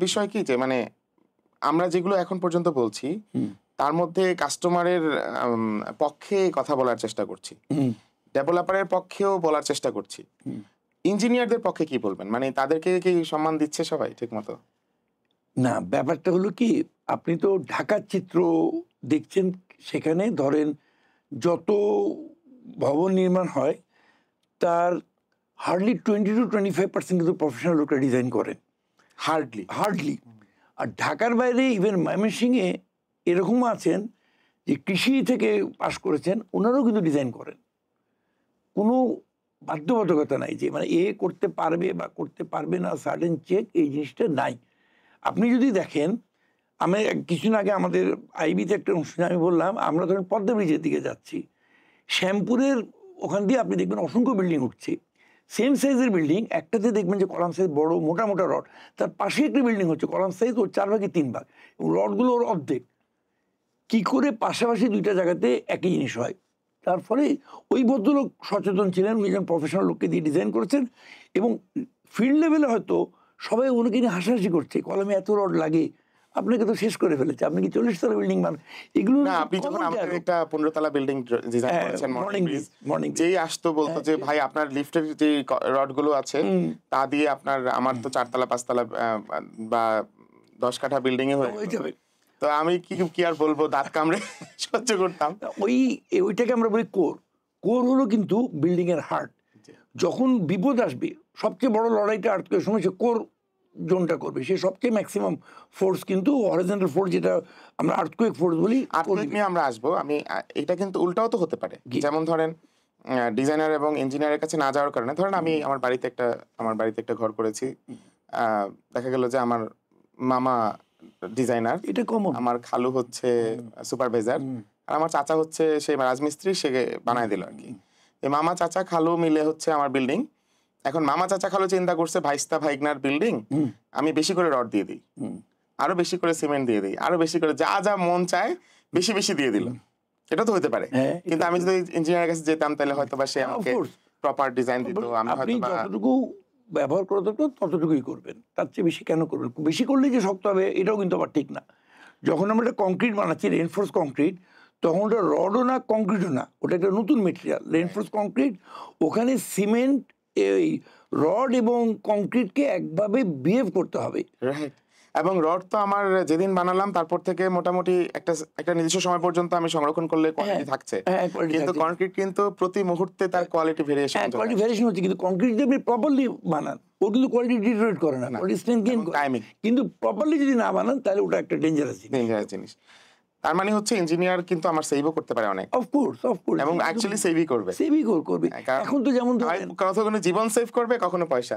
বিষয় কি যে মানে আমরা যেগুলো এখন পর্যন্ত বলছি তার মধ্যে কাস্টমারের পক্ষে কথা বলার চেষ্টা করছি, ডেভেলপারের পক্ষেও বলার চেষ্টা করছি, ইঞ্জিনিয়ারদের পক্ষে কি বলবেন? মানে তাদেরকে কি সম্মান দিচ্ছে সবাই ঠিক মতো? না, ব্যাপারটা হলো কি, আপনি তো ঢাকার চিত্র দেখছেন, সেখানে ধরেন যত ভবন নির্মাণ হয় তার হার্ডলি 20-25% কিন্তু প্রফেশনাল লোকরা ডিজাইন করেন, হার্ডলি। আর ঢাকার বাইরে ইভেন ময়মনসিংহে এরকমও আছেন যে কৃষি থেকে পাশ করেছেন, ওনারাও কিন্তু ডিজাইন করেন। কোনো বাধ্যবাধকতা নাই যে মানে এ করতে পারবে বা করতে পারবে না, সার্টেন চেক এই জিনিসটা নাই। আপনি যদি দেখেন, আমি কিছুদিন আগে আমাদের আইবিতে একটা অনুষ্ঠানে আমি বললাম, আমরা ধরেন পদ্মা ব্রিজের দিকে যাচ্ছি, শ্যামপুরের ওখান দিয়ে আপনি দেখবেন অসংখ্য বিল্ডিং উঠছে, সেম সাইজের বিল্ডিং, একটাতে দেখবেন যে কলাম সাইজ বড় মোটা মোটা রড, তার পাশে একটা বিল্ডিং হচ্ছে কলাম সাইজ ওর 4 ভাগে 3 ভাগ এবং রডগুলো ওর অর্ধেক। কি করে পাশাপাশি দুইটা জায়গাতে একই জিনিস হয়? তার ফলে ওই ভদ্রলোক সচেতন ছিলেন, উনি একজন প্রফেশনাল লোককে দিয়ে ডিজাইন করেছেন এবং ফিল্ড লেভেলে হয়তো সবাই ওনাকে নিয়ে হাসাহাসি করছে, কলমে এত রড লাগে, আপনাকে তো শেষ করে ফেলেছে, আপনি কি 40 তলা বিল্ডিং বানান? এগুলো না, আপনি যখন আমাদের একটা 15 তলা বিল্ডিং ডিজাইন করেছেন মর্নিং, যেই আসতো বলতো যে ভাই আপনার লিফটের যে রড গুলো আছে তা দিয়ে আপনার আমার তো 4 তলা 5 তলা বা 10 কাঠা বিল্ডিং এ হয়ে যাবে। তো আমি কি আর বলবো, দাঁত কামড়ে সহ্য করতাম। ওইটাকে আমরা বলি কোর হলো কিন্তু বিল্ডিং এর হার্ট। যখন বিপদ আসবে, সবচেয়ে বড় লড়াইটা আর্থকুয়েকের সময় সে কোর জোনটা করবে, সে সবচেয়ে ম্যাক্সিমাম ফোর্স কিন্তু হরিজন্টাল ফোর্স, যেটা আমরা আর্থকুয়েক ফোর্স বলি। আর্থকুয়েক নিয়ে আমরা আসবো, আমি এটা কিন্তু উল্টাও তো হতে পারে, যেমন ধরেন ডিজাইনার এবং ইঞ্জিনিয়ারের কাছে না যাওয়ার কারণে, ধরেন আমি আমার বাড়িতে একটা ঘর করেছি, দেখা গেল যে আমার মামা ডিজাইনার, এটা কমন, আমার খালু হচ্ছে সুপারভাইজার, আর আমার চাচা হচ্ছে সেই রাজমিস্ত্রি, সে বানায় দিল আর কি। এই মামা চাচা খালু মিলে হচ্ছে আমার বিল্ডিং। এখন মামা চাচা খালু চিন্তা করছে ভাইস্তা ভাইগনার বিল্ডিং, আমি বেশি করে রড দিয়ে দিই, আরো বেশি করে সিমেন্ট দিয়ে দিই, আরো বেশি করে যা যা মন চায় বেশি বেশি দিয়ে দিল। এটা তো হতে পারে, কিন্তু আমি যদি ইঞ্জিনিয়ারের কাছে যেতাম তাহলে হয়তো বা সে আমাকে প্রপার ডিজাইন দিত, আমি হয়তো যতটুকু ব্যবহার করা দরকার ততটুকুই করবেন, তার চেয়ে বেশি কেন করবেন? বেশি করলে যে শক্ত হবে এটাও কিন্তু আবার ঠিক না। যখন আমরা একটা কংক্রিট বানাচ্ছি, রেইনফোর্স কংক্রিট, তখন ওটা রডও না কংক্রিটও না, ওটা একটা নতুন মেটেরিয়াল রেইনফোর্স কংক্রিট। ওখানে সিমেন্ট, এই রড এবং কংক্রিটকে একভাবে বিহেভ করতে হবে। এবং রড তো আমার যেদিন বানালাম তারপর থেকে মোটামুটি একটা নির্দিষ্ট সময় পর্যন্ত আমি সংরক্ষণ করলে কোয়ালিটি থাকছে, কিন্তু কংক্রিট কিন্তু প্রতি মুহূর্তে তার কোয়ালিটি ভেরিয়েশন হচ্ছে। কিন্তু কংক্রিট যদি আপনি প্রপারলি বানান, ও কিন্তু কোয়ালিটি ডিটেরিওরেট করে না, স্ট্রেংথ গেইন করে। কিন্তু প্রপারলি যদি না বানান তাহলে ওটা একটা ডেঞ্জারাস জিনিস। তার মানে হচ্ছে ইঞ্জিনিয়ার কিন্তু আমার সেভও করতে পারে অনেক, অফকোর্স এবং অ্যাকচুয়ালি সেভই করবে। এখন তো যেমন কখনো জীবন সেভ করবে, কখনো পয়সা।